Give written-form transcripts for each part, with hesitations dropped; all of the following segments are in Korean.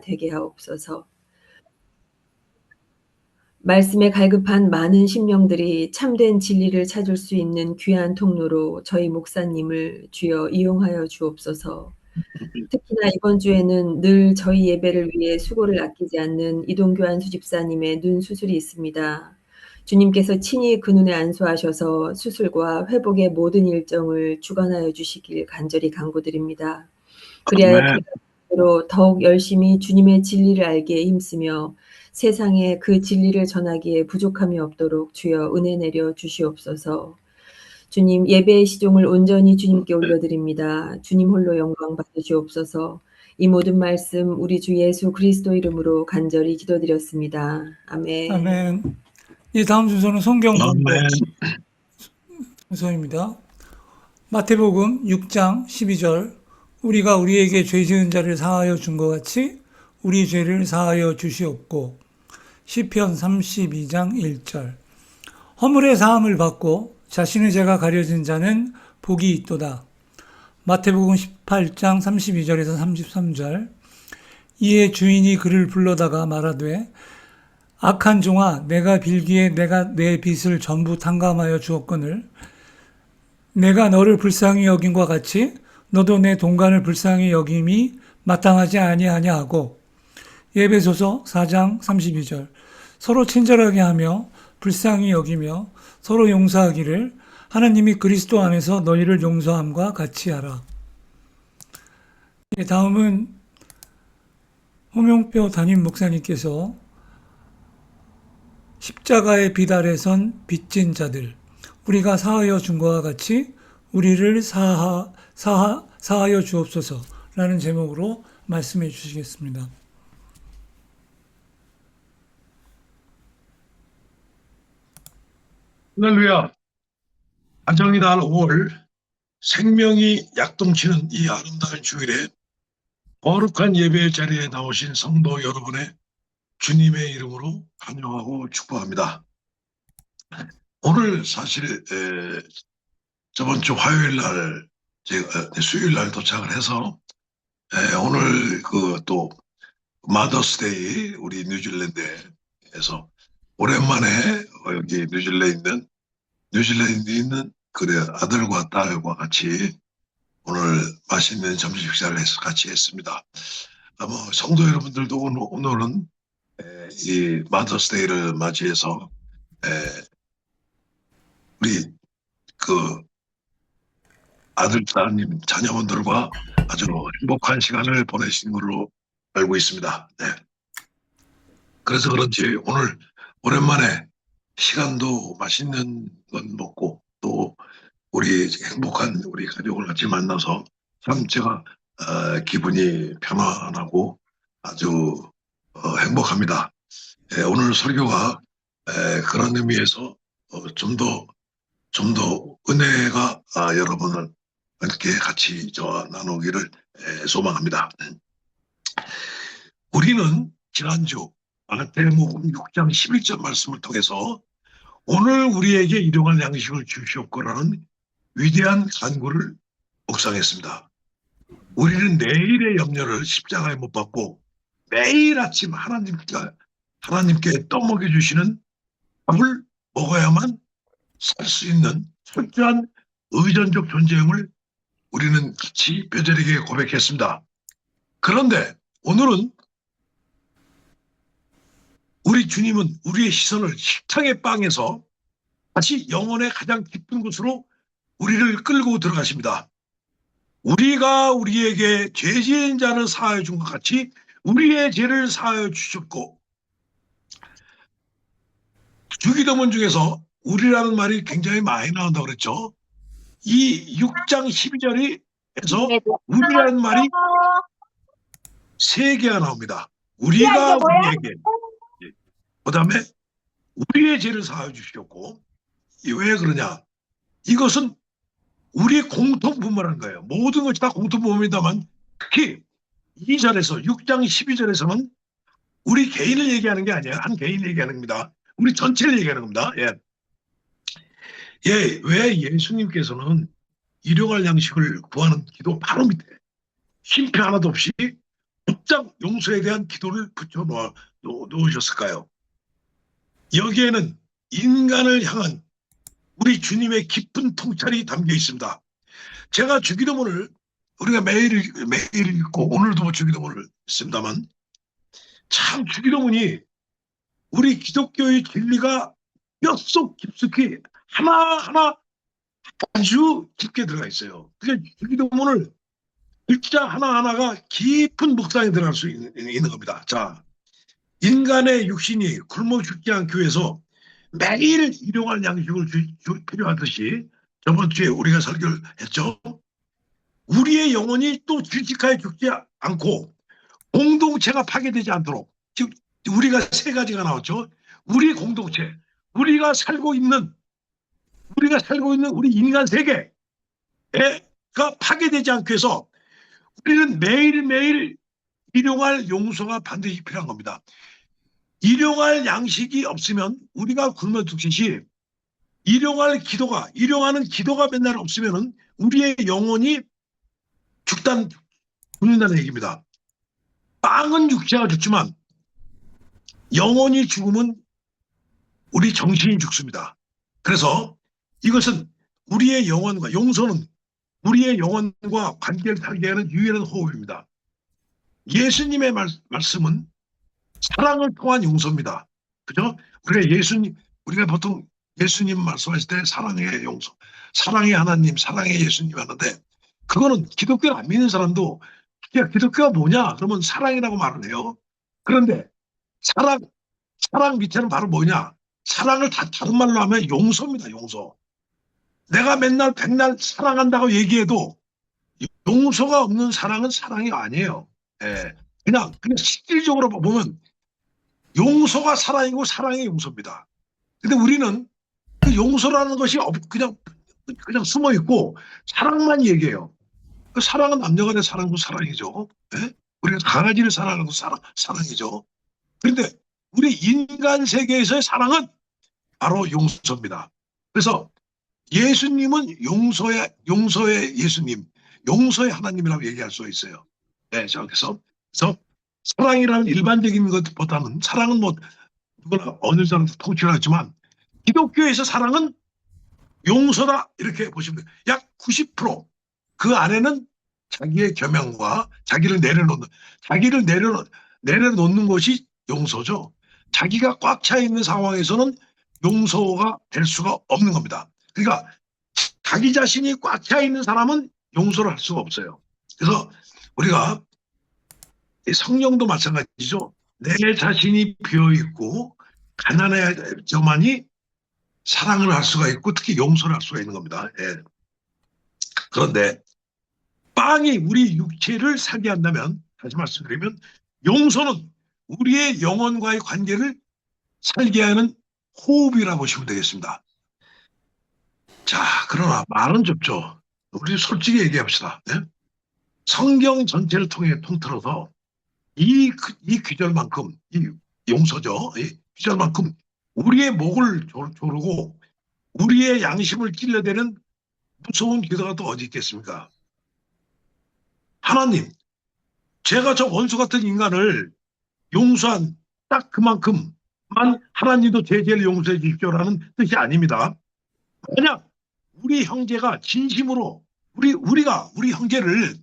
되게 하옵소서. 말씀에 갈급한 많은 심령들이 참된 진리를 찾을 수 있는 귀한 통로로 저희 목사님을 주여 이용하여 주옵소서. 특히나 이번 주에는 늘 저희 예배를 위해 수고를 아끼지 않는 이동교환 수집사님의 눈 수술이 있습니다. 주님께서 친히 그 눈에 안수하셔서 수술과 회복의 모든 일정을 주관하여 주시길 간절히 간구드립니다. 그리하여 아멘. 그로 더욱 열심히 주님의 진리를 알기에 힘쓰며 세상에 그 진리를 전하기에 부족함이 없도록 주여 은혜 내려 주시옵소서. 주님, 예배의 시종을 온전히 주님께 올려드립니다. 주님 홀로 영광 받으시옵소서. 이 모든 말씀 우리 주 예수 그리스도 이름으로 간절히 기도드렸습니다. 아멘. 아멘. 이 다음 순서는 성경 아멘. 공독 순서입니다. 마태복음 6장 12절 우리가 우리에게 죄 지은 자를 사하여 준 것 같이 우리 죄를 사하여 주시옵고. 시편 32장 1절 허물의 사함을 받고 자신의 죄가 가려진 자는 복이 있도다. 마태복음 18장 32절에서 33절 이에 주인이 그를 불러다가 말하되 악한 종아, 내가 빌기에 내가 내 빚을 전부 탕감하여 주었거늘 내가 너를 불쌍히 여김과 같이 너도 내 동간을 불쌍히 여김이 마땅하지 아니하냐 하고. 에베소서 4장 32절 서로 친절하게 하며 불쌍히 여기며 서로 용서하기를 하나님이 그리스도 안에서 너희를 용서함과 같이 하라. 다음은 홍영표 담임 목사님께서 십자가의 빛 아래 선 빚진 자들 우리가 사하여 준 것과 같이 우리를 사하여 주옵소서라는 제목으로 말씀해 주시겠습니다. 할렐루야. 안정이 달 5월 생명이 약동치는 이 아름다운 주일에 거룩한 예배의 자리에 나오신 성도 여러분의 주님의 이름으로 환영하고 축복합니다. 오늘 사실 저번 주 화요일 날 제가 수요일 날 도착을 해서 오늘 그 또 마더스데이 우리 뉴질랜드에서 오랜만에 여기 뉴질랜드에 있는 그래 아들과 딸과 같이 오늘 맛있는 점심 식사를 같이 했습니다. 뭐 성도 여러분들도 오늘은 이 마더스데이를 맞이해서 우리 그 아들, 딸님, 자녀분들과 아주 행복한 시간을 보내신 걸로 알고 있습니다. 네. 그래서 그런지 오늘 오랜만에 시간도 맛있는 건 먹고 또 우리 행복한 우리 가족을 같이 만나서 참 제가 기분이 편안하고 아주 행복합니다. 오늘 설교가 그런 의미에서 좀 더 은혜가 여러분을 함께 같이 저와 나누기를 소망합니다. 우리는 지난주 마태복음 6장 11절 말씀을 통해서 오늘 우리에게 일용할 양식을 주시옵고라는 위대한 간구를 묵상했습니다. 우리는 내일의 염려를 십자가에 못 박고 매일 아침 하나님께 떠먹여 주시는 밥을 먹어야만 살 수 있는 철저한 의존적 존재임을 우리는 같이 뼈저리게 고백했습니다. 그런데 오늘은 우리 주님은 우리의 시선을 식탁의 빵에서 다시 영혼의 가장 깊은 곳으로 우리를 끌고 들어가십니다. 우리가 우리에게 죄 지은 자를 사하여 준 것 같이 우리의 죄를 사하여 주셨고, 주기도문 중에서 우리라는 말이 굉장히 많이 나온다고 그랬죠. 이 6장 12절에서 우리라는 말이 3개가 나옵니다. 우리가 우리에게, 그 다음에 우리의 죄를 사하여 주셨고, 왜 그러냐? 이것은 우리의 공통분모라는 거예요. 모든 것이 다 공통분모입니다만 특히 2절에서 6장 12절에서는 우리 개인을 얘기하는 게 아니에요. 한 개인을 얘기하는 겁니다. 우리 전체를 얘기하는 겁니다. 왜 예수님께서는 일용할 양식을 구하는 기도 바로 밑에 쉼표 하나도 없이 6장 용서에 대한 기도를 붙여 놓으셨을까요? 여기에는 인간을 향한 우리 주님의 깊은 통찰이 담겨 있습니다. 제가 주기도문을 우리가 매일 읽고 오늘도 주기도문을 읽습니다만 참 주기도문이 우리 기독교의 진리가 뼛속 깊숙이 하나하나 아주 깊게 들어가 있어요. 그러니까 주기도문을 글자 하나하나가 깊은 묵상에 들어갈 수 있는 겁니다. 자, 인간의 육신이 굶어 죽지 않기 위해서 매일 일용할 양식을 필요하듯이 저번 주에 우리가 설교를 했죠. 우리의 영혼이 또 질직하여 죽지 않고 공동체가 파괴되지 않도록, 즉 우리가 세 가지가 나왔죠. 우리 공동체, 우리가 살고 있는 우리 인간 세계가 파괴되지 않기 위해서 우리는 매일매일 일용할 용서가 반드시 필요한 겁니다. 일용할 양식이 없으면 우리가 굶어 죽듯이 일용하는 기도가 맨날 없으면 우리의 영혼이 죽는다는 얘기입니다. 빵은 육체가 죽지만 영혼이 죽으면 우리 정신이 죽습니다. 그래서 이것은 우리의 영혼과 용서는 우리의 영혼과 관계를 살게 하는 유일한 호흡입니다. 예수님의 말씀은 사랑을 통한 용서입니다. 그죠? 우리가 보통 예수님 말씀하실 때 사랑의 용서, 사랑의 하나님, 사랑의 예수님 하는데 그거는 기독교를 안 믿는 사람도 야, 기독교가 뭐냐? 그러면 사랑이라고 말을 해요. 그런데 사랑 밑에는 바로 뭐냐? 사랑을 다른 말로 하면 용서입니다. 용서. 내가 맨날 백날 사랑한다고 얘기해도 용서가 없는 사랑은 사랑이 아니에요. 예. 그냥 실질적으로 보면 용서가 사랑이고 사랑이 용서입니다. 근데 우리는 그 용서라는 것이 그냥 숨어 있고 사랑만 얘기해요. 그 사랑은 남녀간의 사랑도 사랑이죠. 예? 우리가 강아지를 사랑하는 사랑이죠. 그런데 우리 인간 세계에서의 사랑은 바로 용서입니다. 그래서 예수님은 용서의 예수님, 용서의 하나님이라고 얘기할 수 있어요. 네, 그래서 사랑이라는 일반적인 것보다는 사랑은 뭐 누구나 어느 사람도 통치를 하지만 기독교에서 사랑은 용서다 이렇게 보시면 돼요. 약 90%그 안에는 자기의 겸양과 자기를 내려놓는 것이 용서죠. 자기가 꽉 차 있는 상황에서는 용서가 될 수가 없는 겁니다. 그러니까 자기 자신이 꽉 차 있는 사람은 용서를 할 수가 없어요. 그래서 우리가 성령도 마찬가지죠. 내 자신이 비어있고 가난해져만이 사랑을 할 수가 있고 특히 용서를 할 수가 있는 겁니다. 예. 그런데 빵이 우리 육체를 살게 한다면 다시 말씀드리면 용서는 우리의 영혼과의 관계를 살게 하는 호흡이라고 보시면 되겠습니다. 자, 그러나 말은 좁죠. 우리 솔직히 얘기합시다. 네? 성경 전체를 통틀어서 이 귀절만큼, 이 용서죠. 이 귀절만큼 우리의 목을 조르고 우리의 양심을 찔러대는 무서운 기도가 또 어디 있겠습니까? 하나님, 제가 저 원수 같은 인간을 용서한 딱 그만큼만 하나님도 제 죄를 용서해 주십시오라는 뜻이 아닙니다. 만약 우리 형제가 진심으로 우리 형제를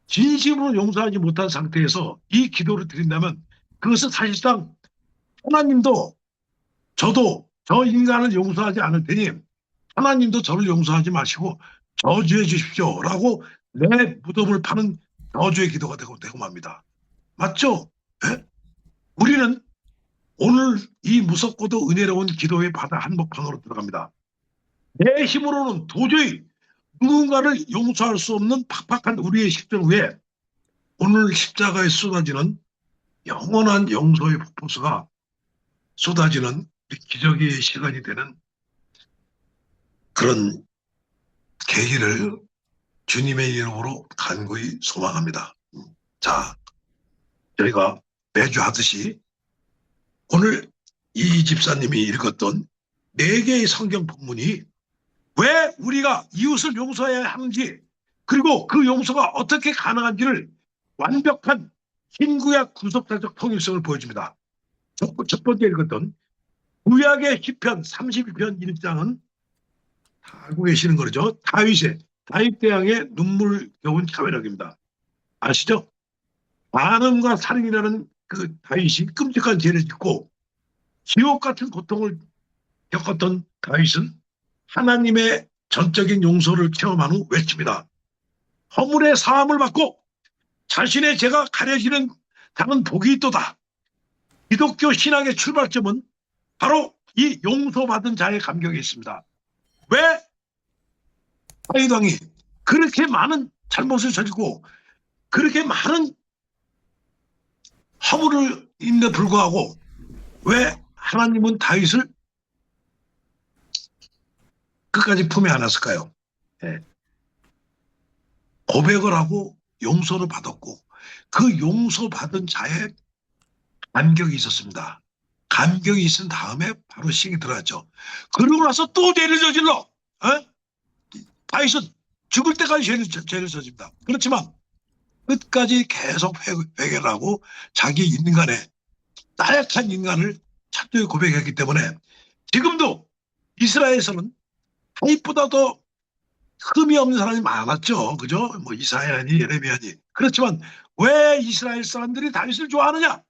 진심으로 용서하지 못한 상태에서 이 기도를 드린다면 그것은 사실상 하나님도 저도 저 인간을 용서하지 않을 테니 하나님도 저를 용서하지 마시고 저주해 주십시오라고 내 무덤을 파는 저주의 기도가 되고 맙니다. 맞죠? 네? 우리는 오늘 이 무섭고도 은혜로운 기도의 바다 한복판으로 들어갑니다. 내 힘으로는 도저히 누군가를 용서할 수 없는 팍팍한 우리의 십자가 위에 오늘 십자가에 쏟아지는 영원한 용서의 폭포수가 쏟아지는 기적의 시간이 되는 그런 계기를 주님의 이름으로 간구히 소망합니다. 자, 저희가 매주 하듯이 오늘 이 집사님이 읽었던 4개의 성경 본문이 왜 우리가 이웃을 용서해야 하는지 그리고 그 용서가 어떻게 가능한지를 완벽한 신구약 구속사적 통일성을 보여줍니다. 첫 번째 읽었던 구약의 시편 32편 1장은 다 알고 계시는 거죠. 다윗 대왕의 눈물겨운 자회력입니다. 아시죠? 반음과 살인이라는 그 다윗이 끔찍한 죄를 짓고 지옥 같은 고통을 겪었던 다윗은 하나님의 전적인 용서를 체험한 후 외칩니다. 허물의 사함을 받고 자신의 죄가 가려지는 다른 복이 있도다. 기독교 신앙의 출발점은 바로 이 용서받은 자의 감격이 있습니다. 왜 다윗 왕이 그렇게 많은 잘못을 저지르고 그렇게 많은 허물을 있는데 불구하고 왜 하나님은 다윗을 끝까지 품에 안았을까요? 네. 고백을 하고 용서를 받았고 그 용서받은 자의 감격이 있었습니다. 감격이 있은 다음에 바로 시기 들어갔죠. 그러고 나서 또 죄를 저질러. 다윗은 죽을 때까지 죄를 저집니다. 그렇지만 끝까지 계속 회개를 하고 자기 인간의 나약한 인간을 철저히 고백했기 때문에 지금도 이스라엘에서는 다윗보다도 흠이 없는 사람이 많았죠. 그죠? 뭐 이사야니 예레미야니. 그렇지만 왜 이스라엘 사람들이 다윗을 좋아하느냐?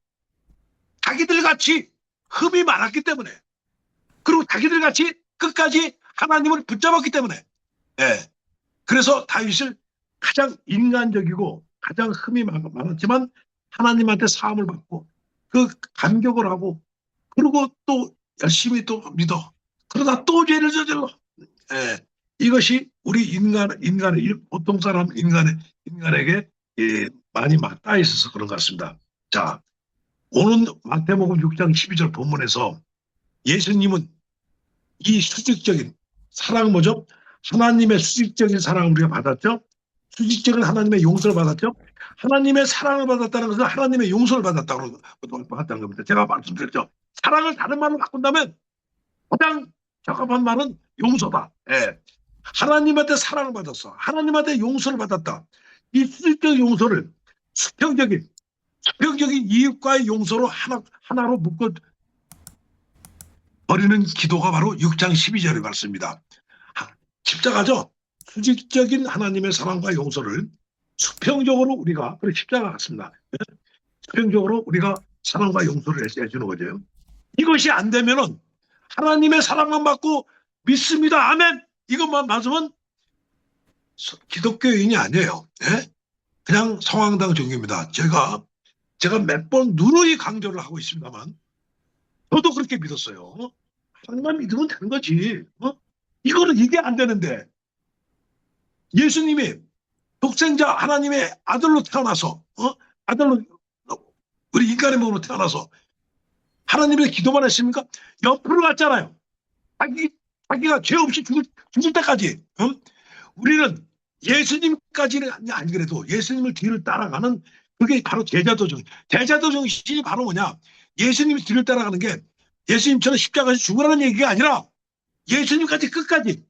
자기들 같이 흠이 많았기 때문에, 그리고 자기들 같이 끝까지 하나님을 붙잡았기 때문에. 예. 그래서 다윗을 가장 인간적이고 가장 흠이 많았지만 하나님한테 사함을 받고 그 감격을 하고 그리고 또 열심히 또 믿어. 그러다 또 죄를 저질러. 예. 이것이 우리 인간의 보통 사람 인간에게 많이 맞닿아 있어서 그런 것 같습니다. 자, 오늘 마태복음 6장 12절 본문에서 예수님은 이 수직적인 사랑 뭐죠? 하나님의 수직적인 사랑을 우리가 받았죠? 수직적인 하나님의 용서를 받았죠? 하나님의 사랑을 받았다는 것은 하나님의 용서를 받았다는 겁니다. 제가 말씀드렸죠. 사랑을 다른 말로 바꾼다면 가장 적합한 말은 용서다. 예. 하나님한테 사랑을 받았어. 하나님한테 용서를 받았다. 이 수직적 용서를 수평적인 이웃과의 용서로 하나로 묶어 버리는 기도가 바로 6장 12절의 말씀입니다. 십자가죠. 수직적인 하나님의 사랑과 용서를 수평적으로 우리가, 그래 십자가 같습니다. 수평적으로 우리가 사랑과 용서를 해주는 거죠. 이것이 안 되면은 하나님의 사랑만 받고 믿습니다. 아멘. 이것만 맞으면 기독교인이 아니에요. 예? 그냥 성황당 종교입니다. 제가 몇 번 누누이 강조를 하고 있습니다만 저도 그렇게 믿었어요. 하나님만 믿으면 되는 거지. 이거는 이게 안 되는데 예수님이 독생자 하나님의 아들로 태어나서 아들로 우리 인간의 몸으로 태어나서 하나님의 기도만 했습니까? 옆으로 갔잖아요. 자기가 죄 없이 죽을 때까지. 우리는 예수님까지는 아니더라도 예수님을 뒤를 따라가는 그게 바로 제자도 정신이 바로 뭐냐? 예수님이 뒤를 따라가는 게 예수님처럼 십자가에서 죽으라는 얘기가 아니라 예수님까지 끝까지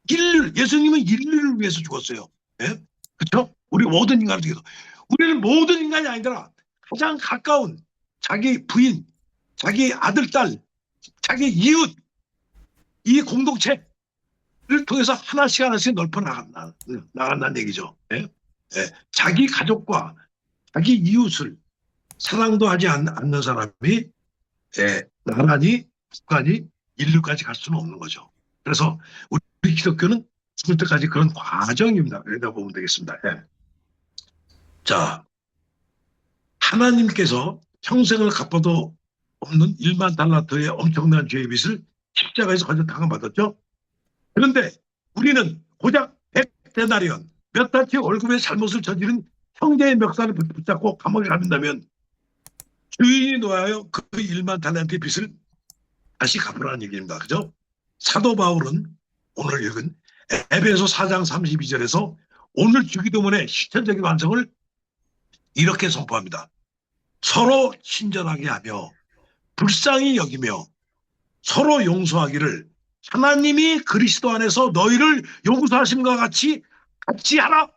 예수님은 인류를 위해서 죽었어요. 예? 그렇죠? 우리 모든 인간을 위해서. 우리는 모든 인간이 아니더라. 가장 가까운 자기 부인, 자기 아들, 딸, 자기 이웃, 이 공동체를 통해서 하나씩 넓혀 나간다는 얘기죠. 예? 예. 자기 가족과 자기 이웃을 사랑도 하지 않는 사람이 나라니 국가니 인류까지 갈 수는 없는 거죠. 그래서 우리 기독교는 죽을 때까지 그런 과정입니다. 이렇게 보면 되겠습니다. 예. 자, 하나님께서 평생을 갚아도 없는 1만 달란트의 엄청난 죄의 빚을 십자가에서 가져 당함받았죠. 그런데 우리는 고작 100데나리온 몇 달치 월급의 잘못을 저지른 형제의 멱살을 붙잡고 감옥에 가둔다면 주인이 놓아요 그 1만 달란트의 빚을 다시 갚으라는 얘기입니다. 그죠? 사도 바울은 오늘 읽은 에베소 4장 32절에서 오늘 주기도문의 실천적인 완성을 이렇게 선포합니다. 서로 친절하게 하며 불쌍히 여기며 서로 용서하기를 하나님이 그리스도 안에서 너희를 용서하심과 같이 하라.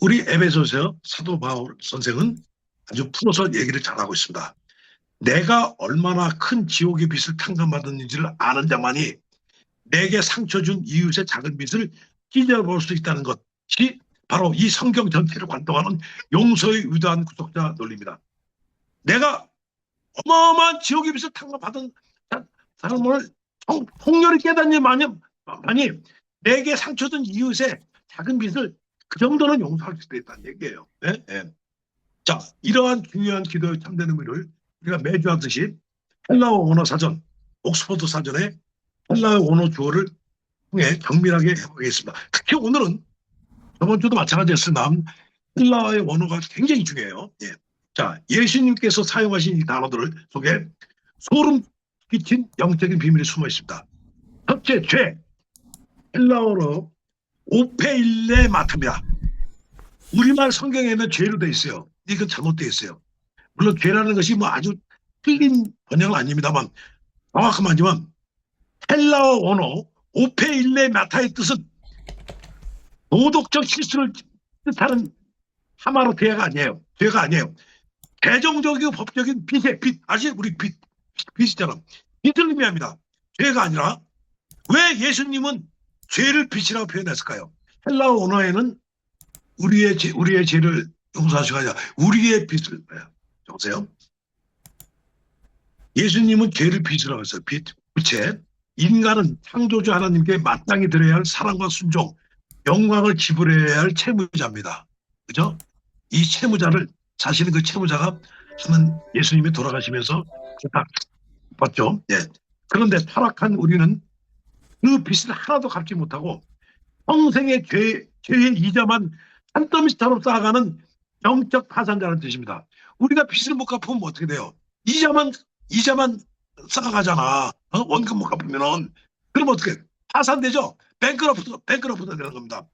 우리 에베소서 사도 바울 선생은 아주 풀어서 얘기를 잘하고 있습니다. 내가 얼마나 큰 지옥의 빛을 탕감받았는지를 아는 자만이 내게 상처 준 이웃의 작은 빛을 찢어볼 수 있다는 것이 바로 이 성경 전체를 관통하는 용서의 위대한 구속자 논리입니다. 내가 어마어마한 지옥의 빛을 탕감받은 사람을 폭렬히 깨닫니 많이 내게 상처 준 이웃의 작은 빛을 그 정도는 용서할 수 있다는 얘기예요. 네? 네. 자, 이러한 중요한 기도의 참된 의미를 우리가 매주 하듯이 헬라어 원어 사전, 옥스퍼드 사전에 헬라어 원어 주어를 통해 정밀하게 해보겠습니다. 특히 오늘은 저번 주도 마찬가지였으나 헬라어의 원어가 굉장히 중요해요. 예. 자, 예수님께서 사용하신 이 단어들을 속에 소름 끼친 영적인 비밀이 숨어 있습니다. 첫째, 죄. 헬라어로 오페일레 마타입니다. 우리말 성경에는 죄로 돼 있어요. 이건 잘못되어 있어요. 물론 죄라는 것이 뭐 아주 틀린 번역은 아닙니다만 정확하지만 헬라어 원어 오페일레 마타의 뜻은 도덕적 실수를 뜻하는 하마르테아가 아니에요. 죄가 아니에요. 개정적이고 법적인 빚의 빚, 아시죠? 우리 빚이잖아. 빚을 의미합니다. 죄가 아니라 왜 예수님은 죄를 빚이라고 표현했을까요? 헬라어 언어에는 우리의 죄를 용서하시고 아니라 우리의 빚을 보세요. 예수님은 죄를 빚이라고 했어요. 빚에 인간은 창조주 하나님께 마땅히 드려야 할 사랑과 순종, 영광을 지불해야 할 채무자입니다. 그죠? 이 채무자를 사실은 그 채무자가 하는 예수님이 돌아가시면서 다 받죠. 예. 그런데 타락한 우리는 그 빚을 하나도 갚지 못하고 평생의 죄의 이자만 산더미처럼 쌓아가는 영적 파산자라는 뜻입니다. 우리가 빚을 못 갚으면 어떻게 돼요? 이자만 쌓아가잖아. 원금 못 갚으면은. 그럼 어떻게 파산되죠? 뱅크러프트가 되는 겁니다.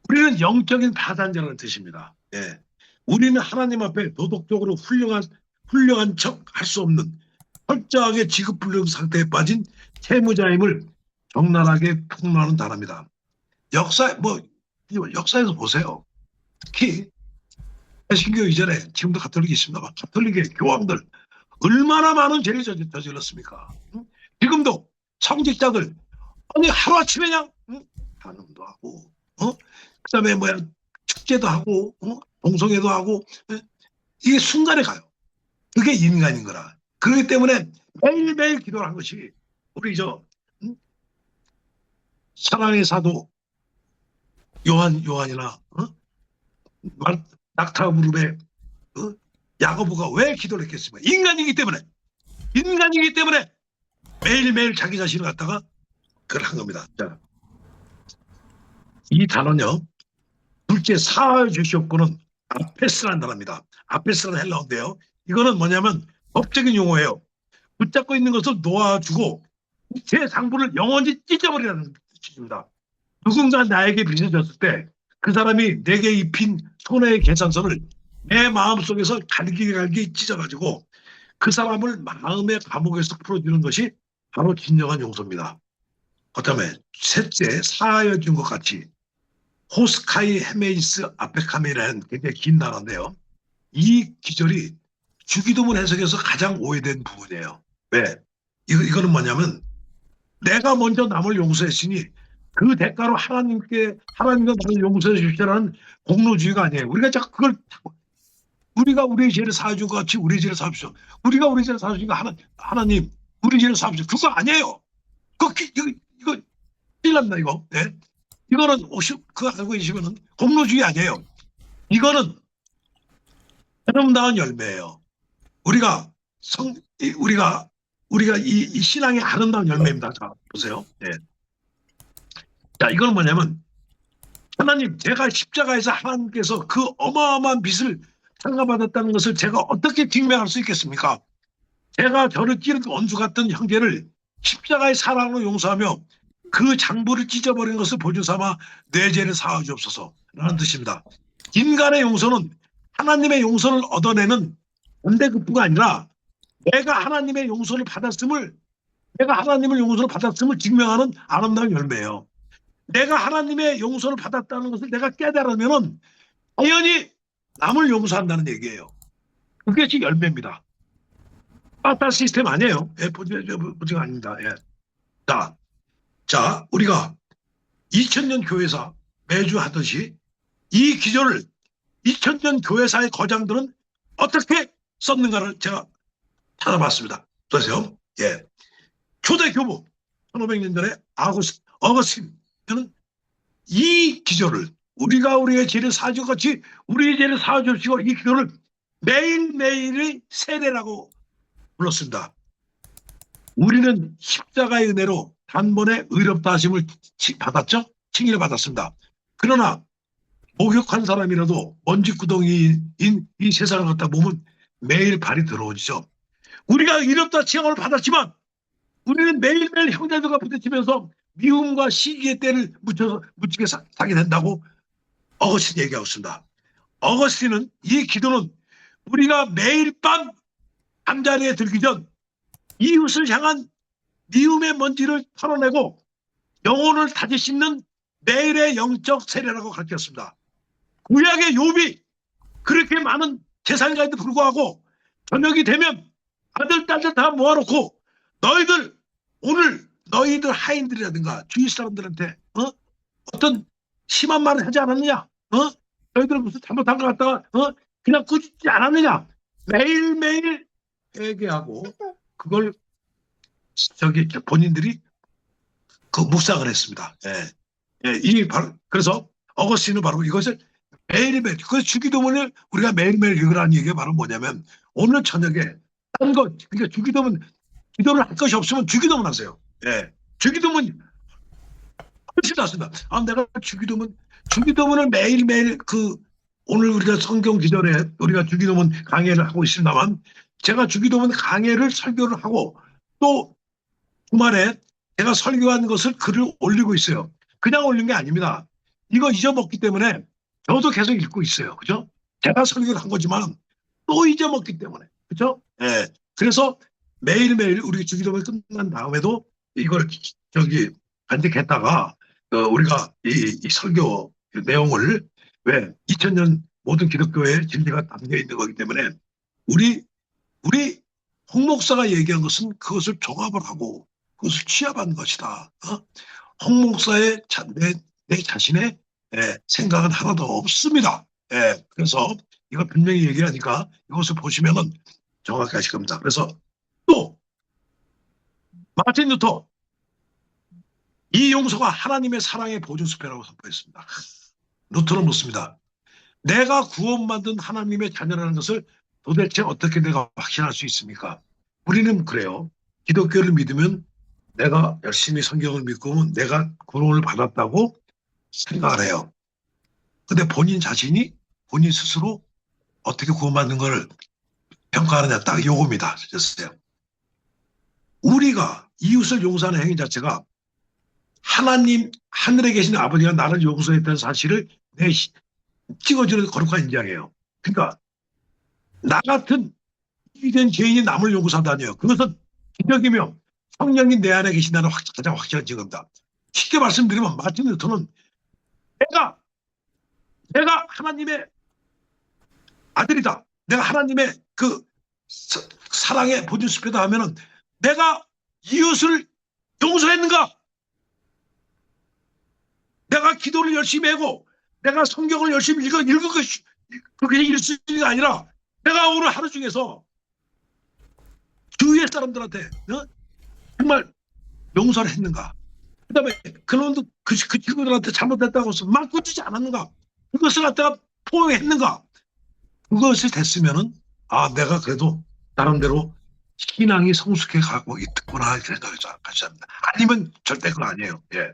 우리는 영적인 파산자라는 뜻입니다. 예. 우리는 하나님 앞에 도덕적으로 훌륭한 척 할 수 없는 철저하게 지급불능 상태에 빠진 채무자임을 적나라하게 폭로하는 단어입니다. 역사에서 보세요. 특히 신교 이전에 지금도 가톨릭이 있습니다만 가톨릭의 교황들 얼마나 많은 죄를 저질렀습니까? 지금도 성직자들 아니 하루아침에 그냥 간음도 하고 그다음에 축제도 하고 동성애도 하고 이게 순간에 가요. 그게 인간인 거라. 그렇기 때문에 매일매일 기도를 한 것이 우리 사랑의 사도 요한이나 낙타 그룹의 야고보가 왜 기도를 했겠습니까? 인간이기 때문에 매일매일 자기 자신을 갖다가 그걸 한 겁니다. 자, 이 단어는요. 둘째 사하여 주시옵고는 아페스라는 단어입니다. 아페스라는 헬라어인데요. 이거는 뭐냐면 법적인 용어예요. 붙잡고 있는 것을 놓아주고 제 상부를 영원히 찢어버리라는 뜻입니다. 누군가 나에게 빚을 졌을 때 그 사람이 내게 입힌 손해의 계산서를 내 마음속에서 갈기 찢어가지고 그 사람을 마음의 감옥에서 풀어주는 것이 바로 진정한 용서입니다. 그다음에 셋째 사하여 준 것 같이 호스카이 헤메이스 아페카메라는 굉장히 긴 단어인데요. 이 기절이 주기도문 해석에서 가장 오해된 부분이에요. 왜? 이거는 뭐냐면 내가 먼저 남을 용서했으니 그 대가로 하나님과 나를 용서해 주시라는 공로주의가 아니에요. 우리가 우리의 죄를 사해준 것 같이 우리의 죄를 사주십시오. 우리가 우리의 죄를 사주니까 하나님 우리의 죄를 사주십시오. 그거 아니에요. 이거 큰일 납니다 이거. 네? 이거는 그거 알고 계시면은 공로주의 아니에요. 이거는 아름다운 열매예요. 우리가 이 신앙의 아름다운 열매입니다. 자, 보세요. 네. 자, 이거는 뭐냐면 하나님, 제가 십자가에서 하나님께서 그 어마어마한 빚을 탕감받았다는 것을 제가 어떻게 증명할 수 있겠습니까? 제가 저를 찌른 원수 같은 형제를 십자가의 사랑으로 용서하며 그 장부를 찢어버린 것을 보증 삼아 내 죄를 사하 주옵소서라는 뜻입니다. 인간의 용서는 하나님의 용서를 얻어내는 반대급부가 아니라 내가 하나님의 용서를 받았음을 증명하는 아름다운 열매예요. 내가 하나님의 용서를 받았다는 것을 내가 깨달으면은 당연히 남을 용서한다는 얘기예요. 그게 지금 열매입니다. 빠따 시스템 아니에요. 예, 보증 아닙니다. 예. 자, 우리가 2000년 교회사 매주 하듯이 이 기조를 2000년 교회사의 거장들은 어떻게 썼는가를 제가 찾아봤습니다. 보세요. 예. 초대 교부 1500년전에 어거스틴 저는 이 기조를 우리가 우리의 죄를 사주 같이 우리의 죄를 사하 주시고 이 기도를 매일매일의 세례라고 불렀습니다. 우리는 십자가의 은혜로 단번에 의롭다 하심을 받았죠? 칭의를 받았습니다. 그러나 목욕한 사람이라도 먼지구덩이인 이 세상을 갖다 보면 매일 발이 더러워지죠. 우리가 의롭다 칭함을 받았지만 우리는 매일매일 형제들과 부딪히면서 미움과 시기의 때를 묻히게 사게 된다고 어거스틴 얘기하고 있습니다. 어거스틴은 이 기도는 우리가 매일 밤 잠자리에 들기 전 이웃을 향한 미움의 먼지를 털어내고 영혼을 다시 씻는 매일의 영적 세례라고 가르쳤습니다. 구약의 욥이 그렇게 많은 재산가에도 불구하고 저녁이 되면 아들, 딸들 다 모아놓고 너희들 오늘 너희들 하인들이라든가 주위 사람들한테 어떤 심한 말을 하지 않았느냐? 너희들 무슨 잘못한 것 같다가 그냥 꾸짖지 않았느냐? 매일매일 회개하고 그걸 본인들이 그 묵상을 했습니다. 예. 예, 그래서 어거스틴은 바로 이것을 매일매일, 그래서 주기도문을 우리가 매일매일 읽으라는 얘기가 바로 뭐냐면 오늘 저녁에 딴 거, 그러니까 주기도문, 기도를 할 것이 없으면 주기도문 하세요. 예. 주기도문 훨씬 낫습니다. 내가 주기도문을 매일매일 오늘 우리가 성경 기절에 우리가 주기도문 강해를 하고 있습니다만 제가 주기도문 강해를 설교를 하고 또 주말에 제가 설교한 것을 글을 올리고 있어요. 그냥 올린 게 아닙니다. 이거 잊어먹기 때문에 저도 계속 읽고 있어요. 그죠? 제가 설교를 한 거지만 또 잊어먹기 때문에. 그죠? 예. 그래서 매일매일 우리 주기도문이 끝난 다음에도 이걸 간직했다가 우리가 이 설교 내용을 왜 2000년 모든 기독교의 진리가 담겨 있는 거기 때문에 우리 홍 목사가 얘기한 것은 그것을 종합을 하고 그것을 취합한 것이다. 홍 목사의 내 자신의 생각은 하나도 없습니다. 그래서 이거 분명히 얘기하니까 이것을 보시면은 정확히 하실 겁니다. 그래서 또 마틴 루터 이 용서가 하나님의 사랑의 보증수표라고 선포했습니다. 루터는 묻습니다. 내가 구원받은 하나님의 자녀라는 것을 도대체 어떻게 내가 확신할 수 있습니까? 우리는 그래요. 기독교를 믿으면 내가 열심히 성경을 믿고 내가 구원을 받았다고 생각을 해요. 근데 본인 스스로 어떻게 구원받는 걸 평가하느냐 딱 요겁니다. 그랬어요. 우리가 이웃을 용서하는 행위 자체가 하나님 하늘에 계신 아버지가 나를 용서했다는 사실을 찍어주는 거룩한 인장이에요. 그러니까 나 같은 이된 죄인이 남을 용서한다니요. 그것은 기적이며 성령이 내 안에 계신다는 가장 확실한 증거입니다. 쉽게 말씀드리면 마틴 루터는 내가 하나님의 아들이다. 내가 하나님의 그 사랑의 보증수표다 하면은 내가 이웃을 용서했는가? 내가 기도를 열심히 하고 내가 성경을 열심히 읽은 것이 그렇게 일수가 아니라 내가 오늘 하루 중에서 주위의 사람들한테 정말 용서를 했는가? 그 다음에 그놈도 그 친구들한테 잘못했다고 해서 막 꾸짖지 않았는가? 그것을 갖다가 포용했는가? 그것이 됐으면은 내가 그래도 나름대로 신앙이 성숙해 가고 있구나 이렇게 생각을 합니다. 아니면 절대 그거 아니에요. 예.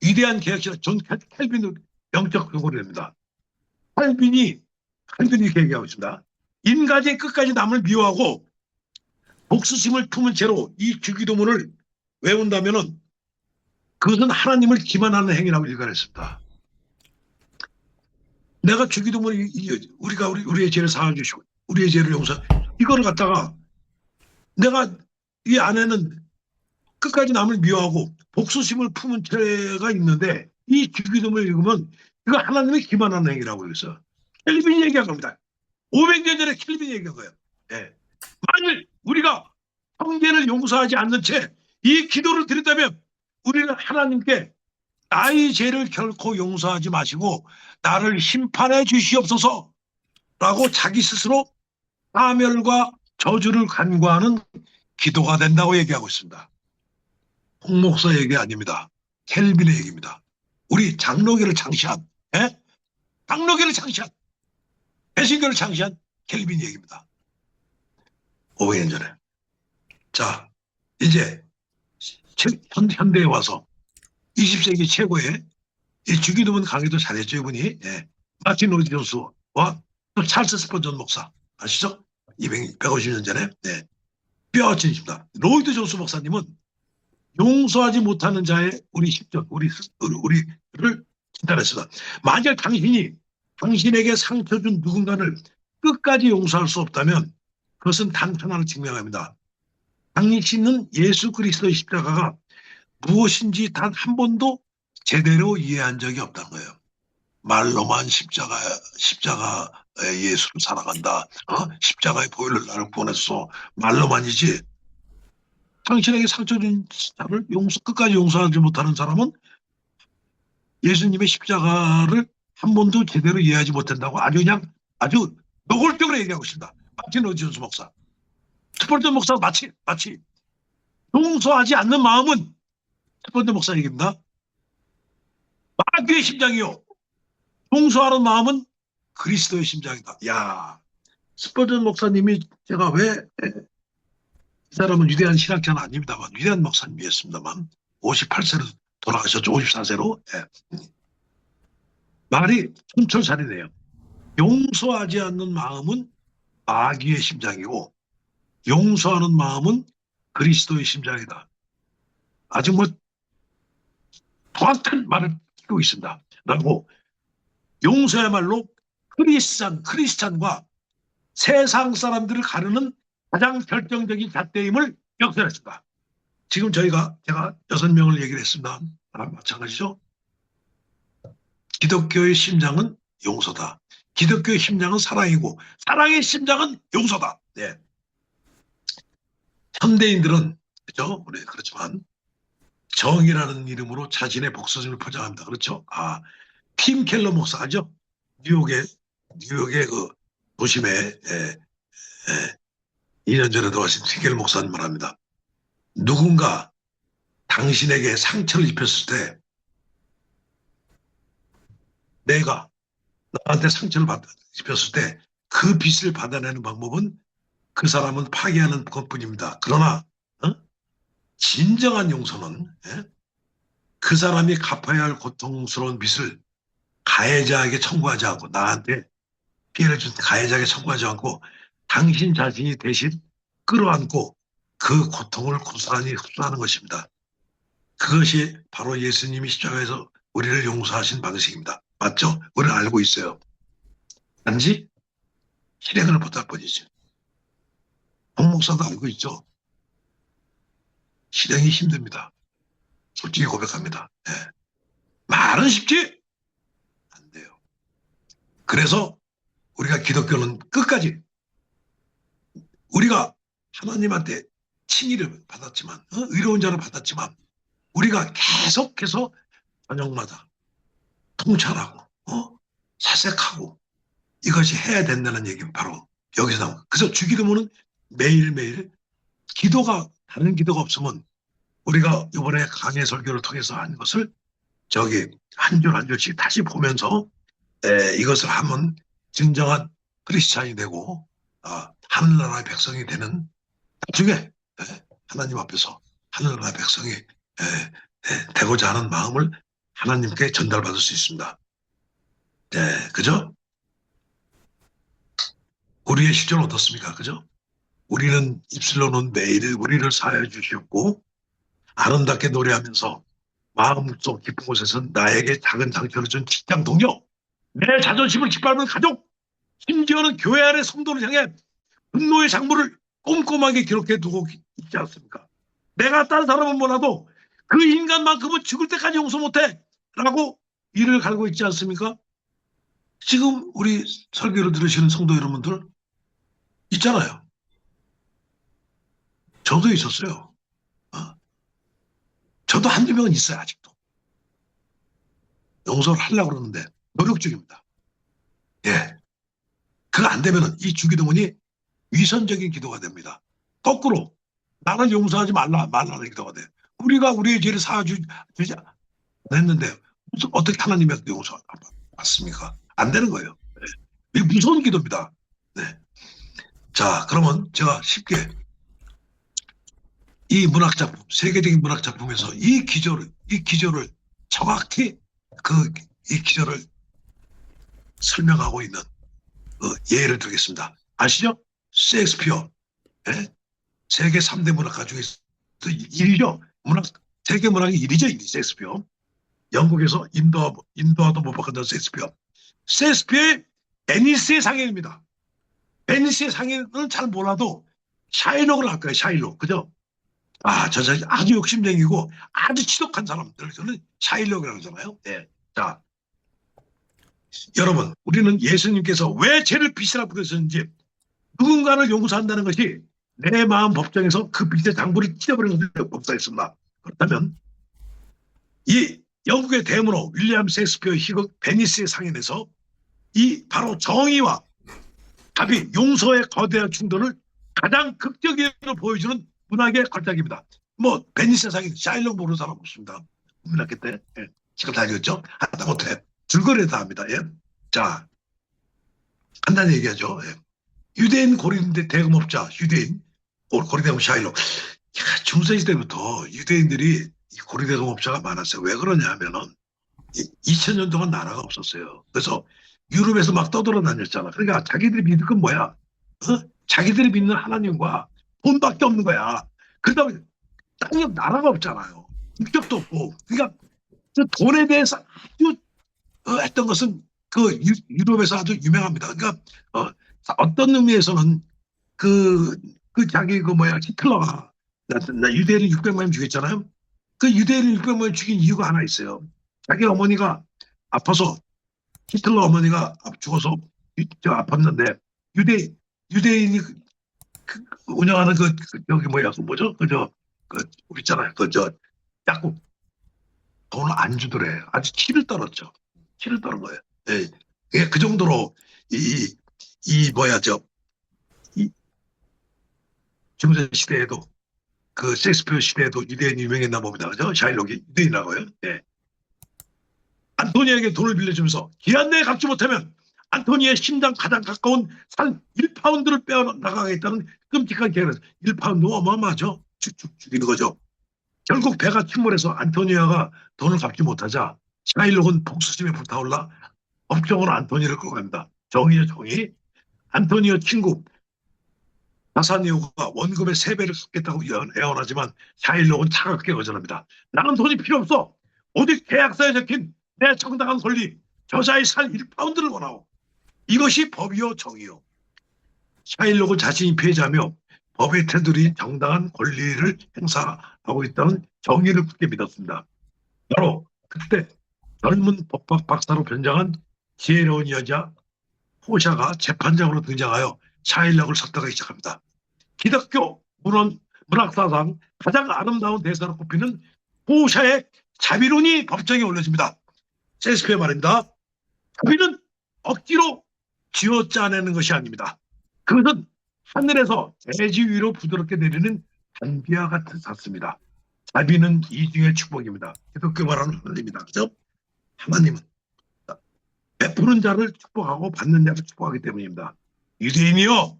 위대한 개혁자 존 칼빈의 영적 교훈입니다. 칼빈이 이렇게 얘기하고 있습니다. 인간이 끝까지 남을 미워하고 복수심을 품은 채로 이 주기도문을 외운다면은 그것은 하나님을 기만하는 행위라고 일관했습니다. 내가 주기도문을 우리의 죄를 사해 주시고 우리의 죄를 용서 이거를 갖다가 내가 이 안에는 끝까지 남을 미워하고 복수심을 품은 채가 있는데 이 주기도문을 읽으면 이거 하나님의 기만하는 행위라고 해서 켈빈이 얘기한 겁니다. 500년 전에 켈빈이 얘기한 거예요. 예. 만일 우리가 형제를 용서하지 않는 채 이 기도를 드린다면 우리는 하나님께 나의 죄를 결코 용서하지 마시고 나를 심판해 주시옵소서 라고 자기 스스로 파멸과 저주를 간구하는 기도가 된다고 얘기하고 있습니다. 홍 목사 얘기 아닙니다. 켈빈의 얘기입니다. 우리 장로교를 창시한, 장로교를 창시한, 배신교를 창시한 켈빈 얘기입니다. 500년 전에. 자, 이제 현대에 와서 20세기 최고의 이 주기도문 강의도 잘했죠, 이분이. 마틴 로이드 존스와 또 찰스 스퍼전 목사 아시죠? 150년 전에. 뼈아친입니다. 로이드 존스 목사님은 용서하지 못하는 자의 우리를 진단했습니다. 만약 당신이 당신에게 상처 준 누군가를 끝까지 용서할 수 없다면 그것은 단 하나를 증명합니다. 당신은 예수 그리스도의 십자가가 무엇인지 단 한 번도 제대로 이해한 적이 없다는 거예요. 말로만 십자가의 예수를 살아간다. 십자가의 보혈을 나를 구원했어. 말로만이지. 당신에게 상처 준 자를 끝까지 용서하지 못하는 사람은 예수님의 십자가를 한 번도 제대로 이해하지 못한다고 아주 노골적으로 얘기하고 있습니다. 마틴 로이드 존스 목사. 스펄전 목사가 마치 용서하지 않는 마음은 스펄전 목사 얘기입니다. 마귀의 심장이요. 용서하는 마음은 그리스도의 심장이다. 야, 스펄전 목사님이 제가 왜 이 사람은 위대한 신학자는 아닙니다만 위대한 목사님이었습니다만 58세로 돌아가셨죠. 54세로. 말이 촌철살이네요. 용서하지 않는 마음은 마귀의 심장이고 용서하는 마음은 그리스도의 심장이다. 아주 정확한 말을 하고 있습니다. 라고 용서야말로 크리스찬과 세상 사람들을 가르는 가장 결정적인 잣대임을 역설했습니다. 지금 제가 6명을 얘기를 했습니다. 마찬가지죠. 기독교의 심장은 용서다. 기독교의 심장은 사랑이고 사랑의 심장은 용서다. 현대인들은 그렇지만 정의라는 이름으로 자신의 복수심을 포장합니다. 그렇죠? 팀 켈러 목사 알죠? 뉴욕의 그 도심에 2년 전에 돌아가신 팀 켈러 목사님 말합니다. 누군가 당신에게 상처를 입혔을 때 내가 나한테 상처를 입혔을 때 그 빚을 받아내는 방법은 그 사람은 파괴하는 것뿐입니다. 그러나 진정한 용서는 그 사람이 갚아야 할 고통스러운 빚을 가해자에게 청구하지 않고 나한테 피해를 준 가해자에게 청구하지 않고 당신 자신이 대신 끌어안고 그 고통을 고스란히 흡수하는 것입니다. 그것이 바로 예수님이 십자가에서 우리를 용서하신 방식입니다. 맞죠? 우리는 알고 있어요. 단지 실행을 못할 뿐이죠. 홍 목사도 알고 있죠. 실행이 힘듭니다. 솔직히 고백합니다. 말은 쉽지 안 돼요. 그래서 우리가 기독교는 끝까지 우리가 하나님한테 칭의를 받았지만 의로운 자를 받았지만 우리가 계속해서 저녁마다 통찰하고 사색하고 이것이 해야 된다는 얘기는 바로 여기서 나옵니다. 그래서 주기도문은 매일매일 기도가 다른 기도가 없으면 우리가 이번에 강해 설교를 통해서 한 것을 한 줄 한 줄씩 다시 보면서 이것을 하면 진정한 크리스찬이 되고 하늘나라의 백성이 되는 나중에 하나님 앞에서 하늘나라의 백성이 되고자 하는 마음을 하나님께 전달받을 수 있습니다. 그죠? 우리의 시절은 어떻습니까? 그죠? 우리는 입술로는 매일 우리를 사하여 주셨고 아름답게 노래하면서 마음속 깊은 곳에서 나에게 작은 상처를 준 직장 동료, 내 자존심을 짓밟은 가족, 심지어는 교회 안의 성도를 향해 분노의 장부를 꼼꼼하게 기록해 두고 있지 않습니까? 내가 다른 사람은 몰라도 그 인간만큼은 죽을 때까지 용서 못해 라고 이를 갈고 있지 않습니까? 지금 우리 설교를 들으시는 성도 여러분들 있잖아요. 저도 있었어요. 저도 한두 명은 있어요, 아직도. 용서를 하려고 그러는데 노력 중입니다. 예. 그거 안 되면은 이 주기도문이 위선적인 기도가 됩니다. 거꾸로 나를 용서하지 말라는 기도가 돼. 우리가 우리의 죄를 사주지 않았는데 무슨 어떻게 하나님한테 용서 받습니까? 안 되는 거예요. 네. 이게 무서운 기도입니다. 네. 자, 그러면 제가 쉽게 이 문학작품, 세계적인 문학작품에서 이 기조를 정확히 이 기조를 설명하고 있는 예를 들겠습니다. 아시죠? 셰익스피어. 예? 세계 3대 문학가 중에서 1위죠. 세계 문학의 1위죠, 셰익스피어. 영국에서 인도와도 못 바꾼다는 셰익스피어. 셰익스피어의 베니스의 상인입니다. 베니스의 상인은 잘 몰라도 샤일록을 알 거예요, 샤일록. 그죠? 저 사람이 아주 욕심쟁이고 아주 지독한 사람들, 저는 샤일록이라고 하잖아요. 예. 자, 여러분, 우리는 예수님께서 왜 죄를 빚이라 부르셨는지, 누군가를 용서한다는 것이 내 마음 법정에서 그 빚의 장부를 찢어버리는 것을 법사했습니다. 그렇다면 이 영국의 대문호 윌리엄 셰익스피어의 희극 베니스의 상인에서 이 바로 정의와 답이 용서의 거대한 충돌을 가장 극적으로 보여주는 문학의 걸작입니다. 뭐 베니스의 상인, 샤일록 모르는 사람 없습니다. 국민학교 때 시간 다 읽었죠? 하다 못해 줄거리에 다 합니다. 예. 자, 간단히 얘기하죠. 예. 유대인 고린대 대금업자, 유대인 고린대금 샤일록. 중세시대부터 유대인들이 고린대 대금업자가 많았어요. 왜 그러냐 하면은 2000년 동안 나라가 없었어요. 그래서 유럽에서 막 떠돌아다녔잖아. 그러니까 자기들이 믿을 건 뭐야? 자기들이 믿는 하나님과 돈밖에 없는 거야. 그러다 보니 땅에 나라가 없잖아요. 국적도 없고. 그러니까 그 돈에 대해서 아주 했던 것은 그 유럽에서 아주 유명합니다. 그러니까 어떤 의미에서는 자기 히틀러가 나 유대인 600만 죽였잖아요. 그 유대인 600만 죽인 이유가 하나 있어요. 자기 어머니가 아파서 히틀러 어머니가 죽어서 아팠는데 유대인이 운영하는 여기 뭐죠? 우리 있잖아요. 약국 돈을 안 주더래. 아주 치를 떨었죠. 치를 떨은 거예요. 예. 예, 그 정도로 중세 시대에도 셰익스피어 시대에도 유대인이 유명했나 봅니다. 그죠? 샤일록이 유대인이라고요. 예. 안토니에게 돈을 빌려주면서 기한 내에 갚지 못하면 안토니의 심장 가장 가까운 산 1파운드를 빼어나가겠다는 끔찍한 계획을. 1파운드 어마어마하죠. 죽이는 거죠. 결국 배가 침몰해서 안토니아가 돈을 갚지 못하자 샤일록은 복수심에 불타올라 법정으로 안토니를 끌고 갑니다. 정의죠, 정의. 안토니오 친구 바사니오가 원금의 3배를 갚겠다고 애원하지만 샤일록은 차갑게 거절합니다. 나는 돈이 필요 없어. 오직 계약서에 적힌 내 정당한 권리, 저자의 산 1파운드를 원하오. 이것이 법이요 정의요. 샤일록은 자신이 피해자며 법의 테두리 정당한 권리를 행사하고 있다는 정의를 굳게 믿었습니다. 바로 그때 젊은 법학 박사로 변장한 지혜로운 여자 포샤가 재판장으로 등장하여 샤일록을 설득하기 시작합니다. 기독교 문학사상 가장 아름다운 대사로 꼽히는 포샤의 자비론이 법정에 올려집니다. 셰익스피어 말입니다. 자비는 억지로 쥐어짜내는 것이 아닙니다. 그것은 하늘에서 대지 위로 부드럽게 내리는 단비와 같습니다. 자비는 이중의 축복입니다. 기독교 말하는 하나님입니다. 그죠? 하나님은 베푸는 자를 축복하고 받는 자를 축복하기 때문입니다. 유대인이여,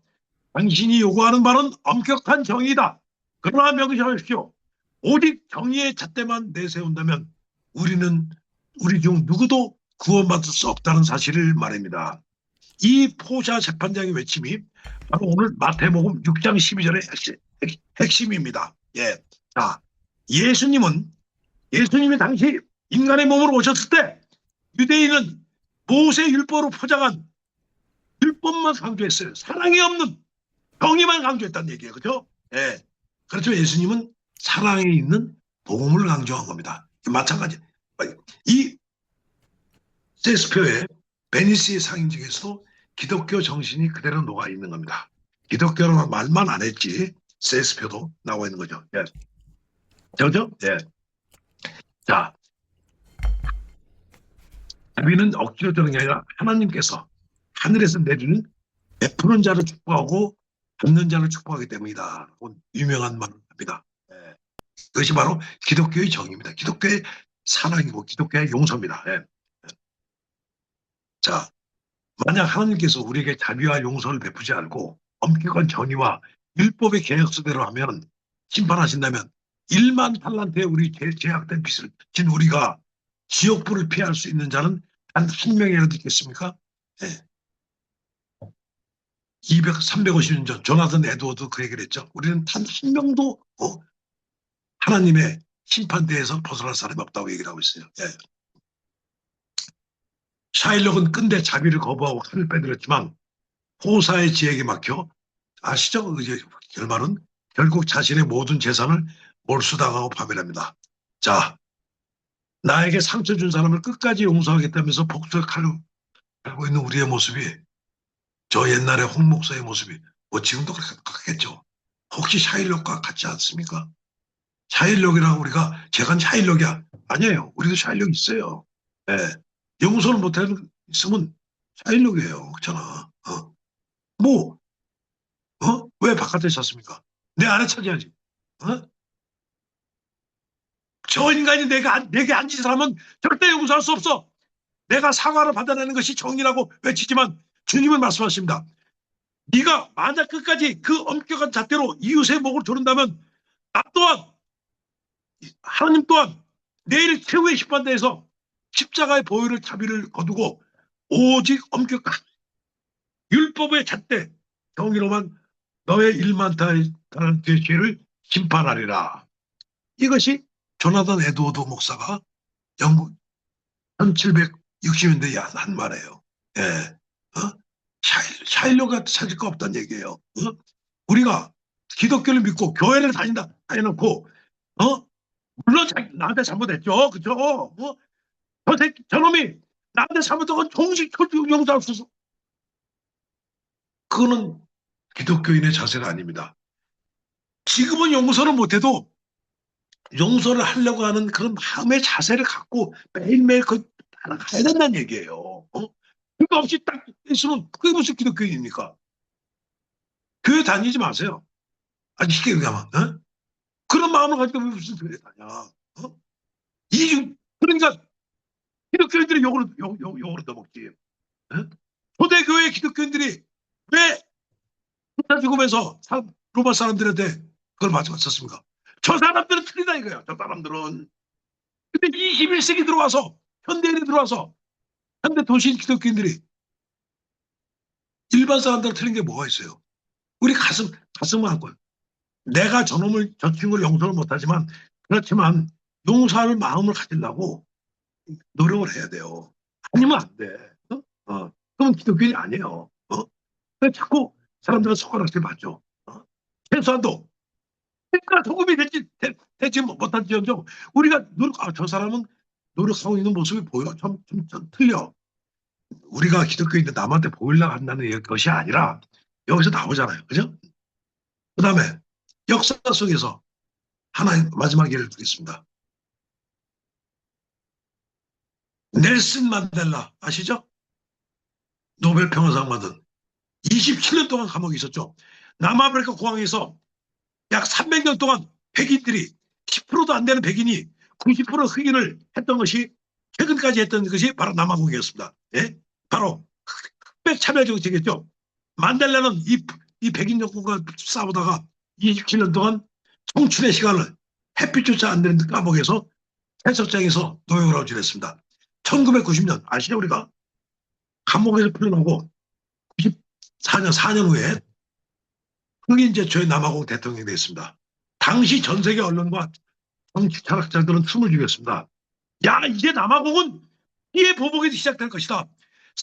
당신이 요구하는 바는 엄격한 정의이다. 그러나 명심하십시오. 오직 정의의 잣대만 내세운다면 우리 중 누구도 구원받을 수 없다는 사실을 말합니다. 이 포샤 재판장의 외침이 바로 오늘 마태복음 6장 12절의 핵심입니다. 예. 자, 예수님이 당시 인간의 몸으로 오셨을 때 유대인은 모세 율법으로 포장한 율법만 강조했어요. 사랑이 없는 정의만 강조했다는 얘기예요. 그렇죠? 예. 그렇죠. 예수님은 사랑에 있는 복음을 강조한 겁니다. 마찬가지. 이 셰익스피어의 베니스의 상인 중에서 기독교 정신이 그대로 녹아 있는 겁니다. 기독교라는 말만 안 했지 셰익스피어도 나와 있는 거죠. 예. 그죠? 예. 자, 자비는 억지로 주는 게 아니라 하나님께서 하늘에서 내리는 베푸는 자를 축복하고 받는 자를 축복하기 때문이다. 유명한 말을 합니다. 예. 그것이 바로 기독교의 정의입니다. 기독교의 사랑이고 기독교의 용서입니다. 예. 자, 만약 하나님께서 우리에게 자비와 용서를 베푸지 않고 엄격한 정의와 율법의 계약서대로 하면 심판하신다면 1만 탈란트의 우리 죄악된 빚을 진 우리가 지옥불을 피할 수 있는 자는 단 한 명이라도 있겠습니까? 예. 350년 전 조나단 에드워드 그 얘기를 했죠. 우리는 단 한 명도 하나님의 심판대에서 벗어날 사람이 없다고 얘기를 하고 있어요. 예. 샤일록은 끈대 자비를 거부하고 칼을 빼들었지만 호사의 지혜에게 막혀 아시죠? 이제 결말은 결국 자신의 모든 재산을 몰수당하고 파멸합니다. 자, 나에게 상처 준 사람을 끝까지 용서하겠다면서 복수의 칼을 들고 있는 우리의 모습이 저 옛날에 홍 목사의 모습이 뭐 지금도 그렇겠죠. 혹시 샤일록과 같지 않습니까? 샤일록이라고 우리가 제가 샤일록이야. 아니에요. 우리도 샤일록 있어요. 예. 용서를 못하는 있으면 샤일록이에요. 그렇잖아. 뭐, 왜 바깥에 잤습니까? 내 안에 찾아야지. 저 인간이 내게 앉은 사람은 절대 용서할 수 없어. 내가 사과를 받아내는 것이 정의라고 외치지만 주님은 말씀하십니다. 네가 만약 끝까지 그 엄격한 잣대로 이웃의 목을 조른다면 나 또한 하나님 또한 내일 최후의 심판대에서 십자가의 보혈을 자비를 거두고 오직 엄격한 율법의 잣대 정의로만 너의 1만 달란트의 죄를 심판하리라. 이것이 조나단 에드워드 목사가 영국 1760년대에 한 말이에요. 예. 샤일로가 찾을 거 없다는 얘기예요. 우리가 기독교를 믿고 교회를 다녀놓고 물론 나한테 잘못했죠. 그죠? 저놈이 나한테 잘못한 건 정식 용서할 수 없어. 그거는 기독교인의 자세가 아닙니다. 지금은 용서를 못해도 용서를 하려고 하는 그런 마음의 자세를 갖고 매일매일 따라가야 된다는 얘기예요. 그거 없이 딱 있으면 그게 무슨 기독교인입니까? 교회 다니지 마세요. 아니 쉽게 얘기하면 그런 마음을 가지고 무슨 교회 다냐? 그러니까 기독교인들이 욕으로 넣어먹지. 초대교회 기독교인들이 왜 부타 죽으면서 로마 사람들한테 그걸 맞았습니까? 저 사람들은 틀리다 이거야. 저 사람들은. 근데 21세기 들어와서 현대인이 들어와서 현대 도시 기독교인들이 일반 사람들은 틀린 게 뭐가 있어요? 우리 가슴을 할 거예요. 내가 저 친구를 용서를 못하지만 그렇지만 용서할 마음을 가지려고 노력을 해야 돼요. 아니면 안 돼. 그건 기독교인이 아니에요. 왜 자꾸 사람들은 손가락질 맞죠? 최소한도 그러니까 도움이 되지 못할지언정 우리가 저 사람은 노력하고 있는 모습이 보여. 좀 틀려. 우리가 기독교인들 남한테 보이려고 한다는 것이 아니라 여기서 나오잖아요. 그죠? 그 다음에 역사 속에서 하나 마지막 예를 들겠습니다. 넬슨 만델라 아시죠? 노벨 평화상 받은 27년 동안 감옥에 있었죠. 남아메리카 공항에서 약 300년 동안 백인들이 10%도 안 되는 백인이 90% 흑인을 했던 것이 최근까지 했던 것이 바로 남아공이었습니다. 예? 바로 흑백 차별 정책이었죠. 만델라는 이 백인 정권과 싸우다가 27년 동안 청춘의 시간을 햇빛조차 안 되는 감옥에서 해석장에서 노역을 하고 지냈습니다. 1990년 아시죠 우리가? 감옥에서 풀려나고 4년 후에 흑인 제초의 남아공 대통령이 됐습니다. 당시 전 세계 언론과 정치 철학자들은 숨을 죽였습니다. 야 이제 남아공은 피해 보복이 시작될 것이다.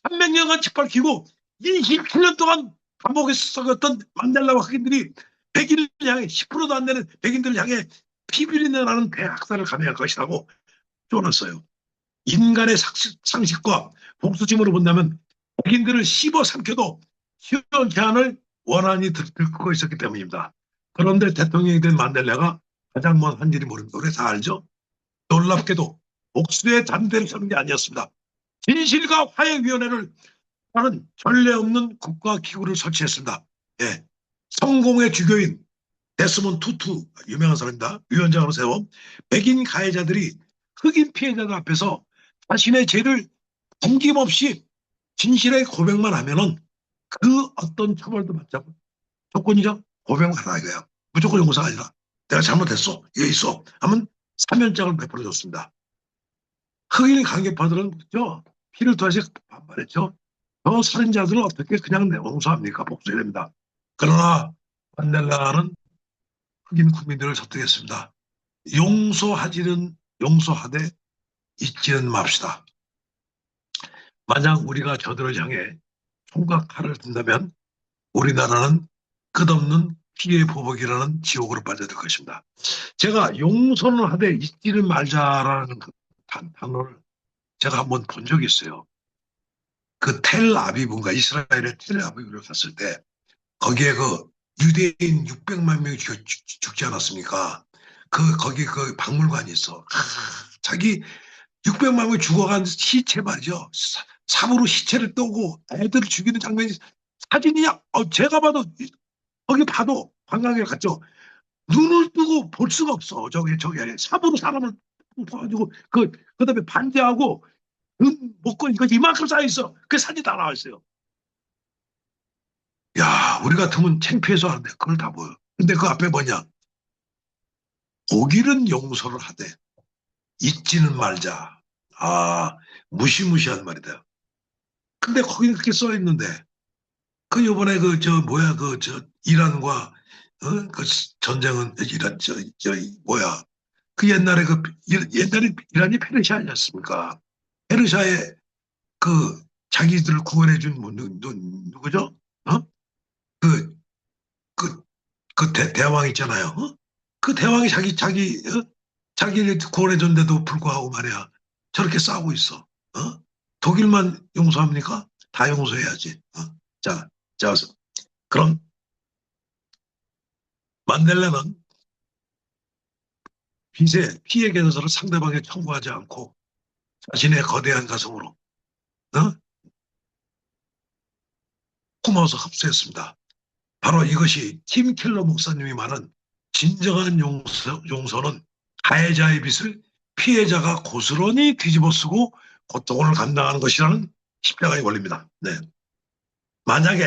300년간 짓밟히고 27년 동안 감옥에서 썩었던 만델라와 흑인들이 백인을 향해 10%도 안 되는 백인들을 향해 피비린내 나는 대학살을 감행할 것이라고 쫄았어요. 인간의 상식과 복수심으로 본다면 백인들을 씹어 삼켜도 시원치 않을 원한이 들끓고 있었기 때문입니다. 그런데 대통령이 된 만델라가 가장 먼 한일이 모릅니다. 우리 다 알죠? 놀랍게도 복수의 잔대를 서는 게 아니었습니다. 진실과 화해위원회를 하는 전례 없는 국가기구를 설치했습니다. 예. 성공의 주교인 데스몬 투투, 유명한 사람입니다. 위원장으로 세워 백인 가해자들이 흑인 피해자들 앞에서 자신의 죄를 숨김없이 진실의 고백만 하면은 그 어떤 처벌도 받지 않고 조건이죠. 고백만 하라 이거야. 무조건 용서가 아니라 내가 잘못했어. 이게 있어. 하면 사면장을 베풀어줬습니다. 흑인 강경파들은 그죠? 피를 토하시 반발했죠. 저 살인자들은 어떻게 그냥 용서합니까? 복수해야 됩니다. 그러나 만델라는 흑인 국민들을 설득했습니다. 용서하되 잊지는 맙시다. 만약 우리가 저들을 향해 총과 칼을 든다면 우리나라는 끝없는 피해 보복이라는 지옥으로 빠져들 것입니다. 제가 용서는 하되 잊지는 말자라는 그 단어를 제가 한번 본 적이 있어요. 그 텔아비브인가 이스라엘의 텔아비브를 갔을 때 거기에 그 유대인 600만 명이 죽지 않았습니까? 거기 그 박물관이 있어. 자기 600만 명이 죽어간 시체 말이죠. 삽으로 시체를 떠고 애들을 죽이는 장면이 사진이야. 제가 봐도 거기 봐도 관광객 갔죠. 눈을 뜨고 볼 수가 없어. 저기 삽으로 사람을 퍼가지고 그다음에 반지하고 목걸이 이거 이만큼 쌓여 있어. 그 사진 다 나와 있어요. 야, 우리 같으면 창피해서 하는데 그걸 다 보여. 근데 그 앞에 뭐냐? 독일은 용서를 하되 잊지는 말자. 아, 무시무시한 말이다. 근데 거기 그렇게 써 있는데 그 요번에 이란과 그 전쟁은 그 옛날에 옛날에 이란이 페르시아였습니까? 페르시아에 그 자기들을 구원해준 누구죠? 그, 대왕 있잖아요. 그 대왕이 자기를 구원해줬는데도 불구하고 말이야. 저렇게 싸우고 있어. 독일만 용서합니까? 다 용서해야지. 자, 그럼 만델라는 피해 계산서를 상대방에 청구하지 않고 자신의 거대한 가슴으로 품어서 흡수했습니다. 바로 이것이 팀 켈러 목사님이 말한 진정한 용서는 가해자의 빚을 피해자가 고스란히 뒤집어쓰고 고통을 감당하는 것이라는 십자가의 원리입니다. 네. 만약에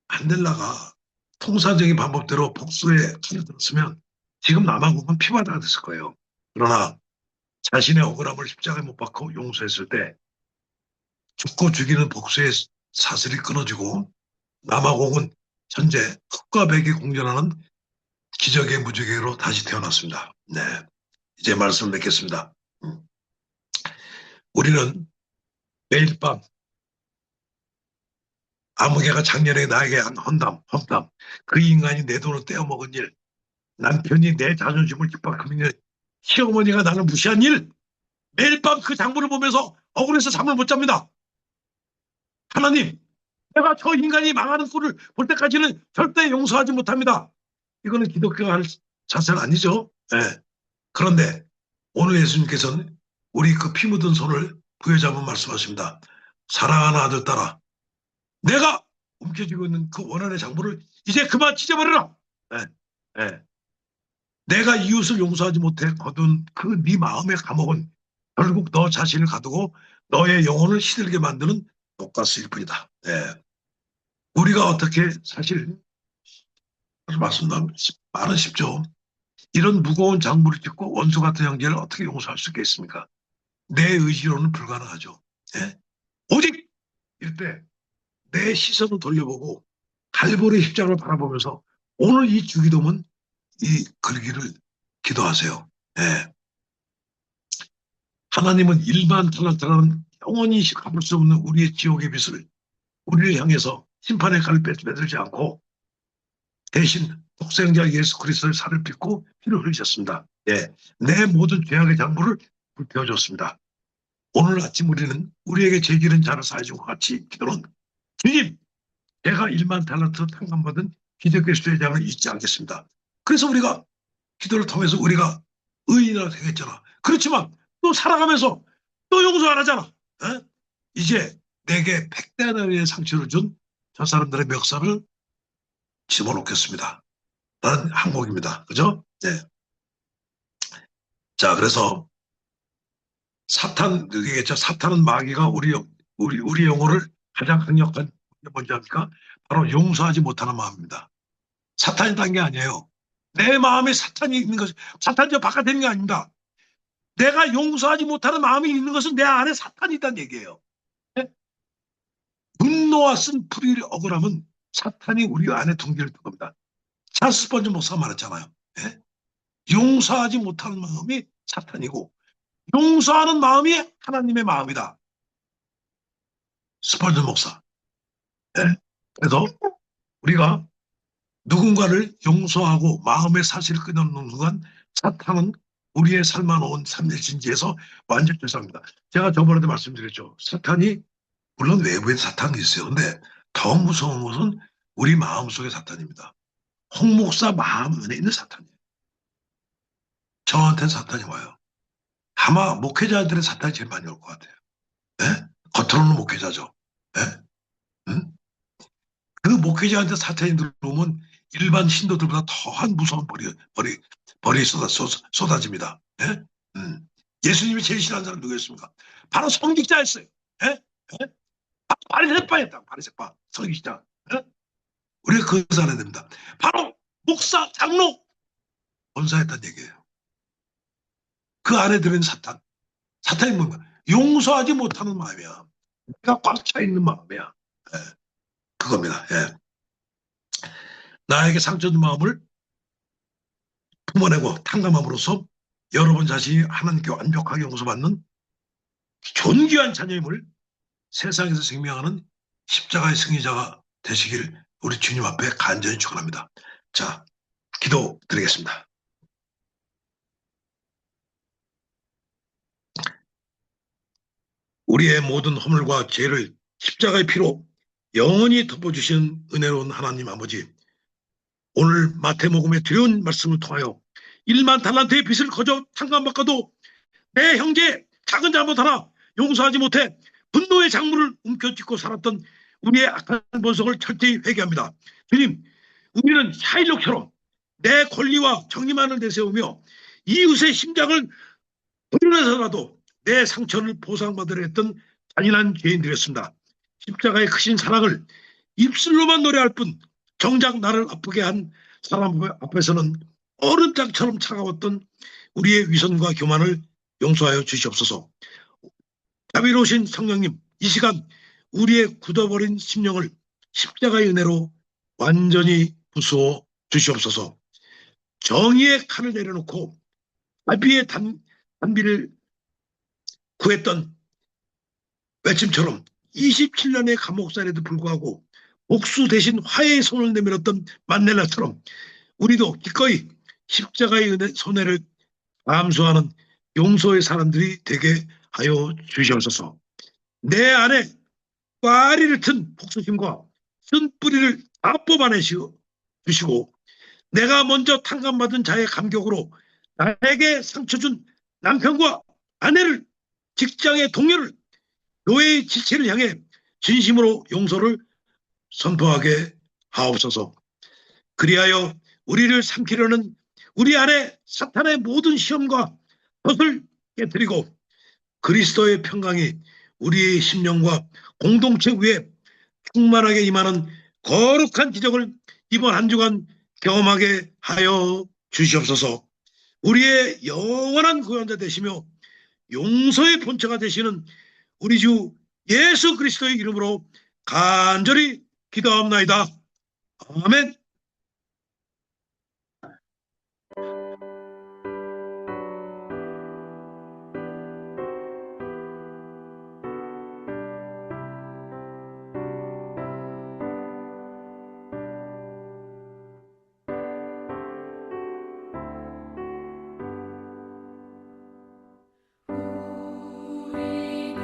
만델라가 통사적인 방법대로 복수에 칼을 들었으면 지금 남한국은 피바다가 됐을 거예요. 그러나 자신의 억울함을 십자가에 못 박고 용서했을 때 죽고 죽이는 복수의 사슬이 끊어지고 남아공은 현재 흑과 백이 공존하는 기적의 무지개로 다시 태어났습니다. 네, 이제 말씀을 맺겠습니다. 우리는 매일 밤 아무개가 작년에 나에게 한 험담, 그 인간이 내 돈을 떼어먹은 일, 남편이 내 자존심을 깃박으며 시어머니가 나를 무시한 일, 매일 밤 그 장부를 보면서 억울해서 잠을 못 잡니다. 하나님, 내가 저 인간이 망하는 꼴을 볼 때까지는 절대 용서하지 못합니다. 이거는 기독교가 할 자세는 아니죠. 네. 그런데 오늘 예수님께서는 우리 그 피 묻은 손을 부여잡은 말씀하십니다. 사랑하는 아들 딸아, 내가 움켜쥐고 있는 그 원한의 장부를 이제 그만 찢어버려라. 네. 네. 내가 이웃을 용서하지 못해 거둔 그 네 마음의 감옥은 결국 너 자신을 가두고 너의 영혼을 시들게 만드는 독가스일 뿐이다. 네. 우리가 어떻게 사실 말은 쉽죠. 이런 무거운 장부를 찢고 원수 같은 형제를 어떻게 용서할 수 있겠습니까? 내 의지로는 불가능하죠. 네? 오직 이때 내 시선을 돌려보고 갈보리 십자가를 바라보면서 오늘 이 주기도문 이 글귀를 기도하세요. 네. 하나님은 일반 탈락자라는 영원히 갚을 수 없는 우리의 지옥의 빚을 우리를 향해서 심판의 칼을 빼들지 않고 대신 독생자 예수 그리스도의 살을 빚고 피를 흘리셨습니다. 예, 내 모든 죄악의 장부를 불태워줬습니다. 오늘 아침 우리는 우리에게 죄 지은 자를 사해 준 것 같이 기도는 주님, 제가 1만 달란트 탕감받은 기독교 수혜자를 잊지 않겠습니다. 그래서 우리가 기도를 통해서 우리가 의인이라 되겠잖아. 그렇지만 또 살아가면서 또 용서 안 하잖아. 어? 이제 내게 100대나리의 상처를 준 저 사람들의 멱살을 집어넣겠습니다. 라는 항목입니다. 그죠? 네. 자, 그래서 사탄, 그게겠죠. 사탄은 마귀가 우리 영혼을 가장 강력한 게 뭔지 압니까? 바로 용서하지 못하는 마음입니다. 사탄이 딴 게 아니에요. 내 마음에 사탄이 있는 것, 사탄이 저 바깥에 있는 게 아닙니다. 내가 용서하지 못하는 마음이 있는 것은 내 안에 사탄이 있다는 얘기예요. 네? 분노와 쓴풀이를 억울하면 사탄이 우리 안에 둥기를 뜬 겁니다. 찰스 번즈 목사가 말했잖아요. 네? 용서하지 못하는 마음이 사탄이고 용서하는 마음이 하나님의 마음이다. 스펄전 목사. 네? 그래서 우리가 누군가를 용서하고 마음의 사실을 끊어놓는 순간 사탄은 우리의 삶아놓은 삶의 진지에서 완전히 결사합니다. 제가 저번에도 말씀드렸죠. 사탄이 물론 외부엔 사탄이 있어요. 근데 더 무서운 것은 우리 마음속의 사탄입니다. 홍 목사 마음 안에 있는 사탄이에요. 저한테는 사탄이 와요. 아마 목회자들의 사탄이 제일 많이 올 것 같아요. 네? 겉으로는 목회자죠. 네? 응? 그 목회자한테 사탄이 들어오면 일반 신도들보다 더한 무서운 벌이 쏟아집니다. 예? 예수님이 제일 싫어하는 사람 누구였습니까? 바로 성직자였어요. 예? 예? 바리새파였다. 바리새파 성직자. 예? 우리가 그것을 알아야 됩니다. 바로 목사, 장로, 본사였다는 얘기예요. 그 안에 들은 사탄. 사탄이 뭔가 용서하지 못하는 마음이야. 내가 꽉 차 있는 마음이야. 예. 그겁니다. 예. 나에게 상처 준 마음을 품어내고 탕감함으로써 여러분 자신이 하나님께 완벽하게 용서받는 존귀한 자녀임을 세상에서 생명하는 십자가의 승리자가 되시길 우리 주님 앞에 간절히 축원합니다. 자, 기도 드리겠습니다. 우리의 모든 허물과 죄를 십자가의 피로 영원히 덮어주신 은혜로운 하나님 아버지, 오늘 마태복음의 두려운 말씀을 통하여 1만 달란트의 빚을 거저 탕감받고도 내 형제 작은 잘못 하나 용서하지 못해 분노의 작물을 움켜쥐고 살았던 우리의 악한 본성을 철저히 회개합니다. 주님, 우리는 샤일록처럼 내 권리와 정의만을 내세우며 이웃의 심장을 도려내서라도 내 상처를 보상받으려 했던 잔인한 죄인들이었습니다. 십자가의 크신 사랑을 입술로만 노래할 뿐 정작 나를 아프게 한 사람 앞에서는 얼음장처럼 차가웠던 우리의 위선과 교만을 용서하여 주시옵소서. 자비로우신 성령님, 이 시간 우리의 굳어버린 심령을 십자가의 은혜로 완전히 부수어 주시옵소서. 정의의 칼을 내려놓고 자비의 단비를 구했던 외침처럼 27년의 감옥살에도 불구하고 복수 대신 화해의 손을 내밀었던 만넬라처럼 우리도 기꺼이 십자가의 손해를 감수하는 용서의 사람들이 되게 하여 주시옵소서. 내 안에 꽈리를 튼 복수심과 쓴뿌리를 다 뽑아내시고 내가 먼저 탕감받은 자의 감격으로 나에게 상처 준 남편과 아내를, 직장의 동료를, 교회의 지체를 향해 진심으로 용서를 선포하게 하옵소서. 그리하여 우리를 삼키려는 우리 안에 사탄의 모든 시험과 것을 깨뜨리고 그리스도의 평강이 우리의 심령과 공동체 위에 충만하게 임하는 거룩한 기적을 이번 한 주간 경험하게 하여 주시옵소서. 우리의 영원한 구원자 되시며 용서의 본체가 되시는 우리 주 예수 그리스도의 이름으로 간절히 기도합나이다. 아멘. 우리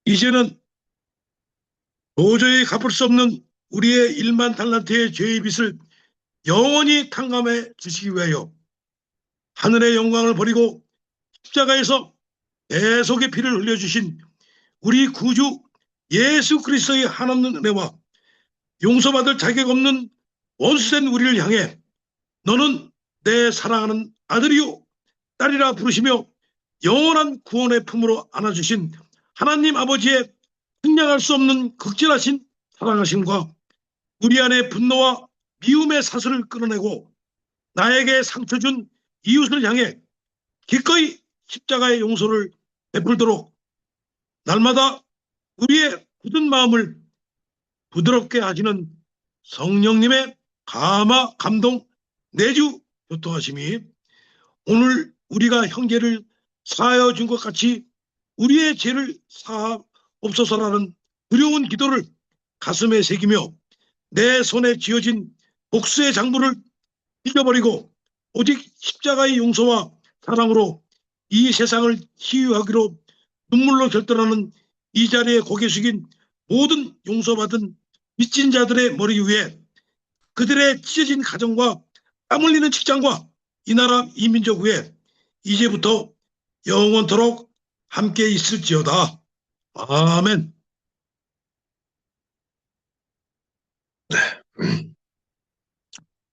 이제는 도저히 갚을 수 없는 우리의 1만 달란트의 죄의 빚을 영원히 탕감해 주시기 위하여 하늘의 영광을 버리고 십자가에서 대속의 피를 흘려주신 우리 구주 예수 그리스도의 한없는 은혜와 용서받을 자격 없는 원수된 우리를 향해 너는 내 사랑하는 아들이요 딸이라 부르시며 영원한 구원의 품으로 안아주신 하나님 아버지의 측량할 수 없는 극진하신 사랑하심과 우리 안에 분노와 미움의 사슬을 끊어내고 나에게 상처 준 이웃을 향해 기꺼이 십자가의 용서를 베풀도록 날마다 우리의 굳은 마음을 부드럽게 하시는 성령님의 감화, 감동, 내주, 교통하심이 오늘 우리가 형제를 사하여 준 것 같이 우리의 죄를 사하옵소서라는 두려운 기도를 가슴에 새기며 내 손에 쥐어진 복수의 장부를 잊어버리고 오직 십자가의 용서와 사랑으로 이 세상을 치유하기로 눈물로 결단하는 이 자리에 고개 숙인 모든 용서받은 미친 자들의 머리 위에 그들의 찢어진 가정과 땀 흘리는 직장과 이 나라 이 민족 위에 이제부터 영원토록 함께 있을지어다. 아멘. 네.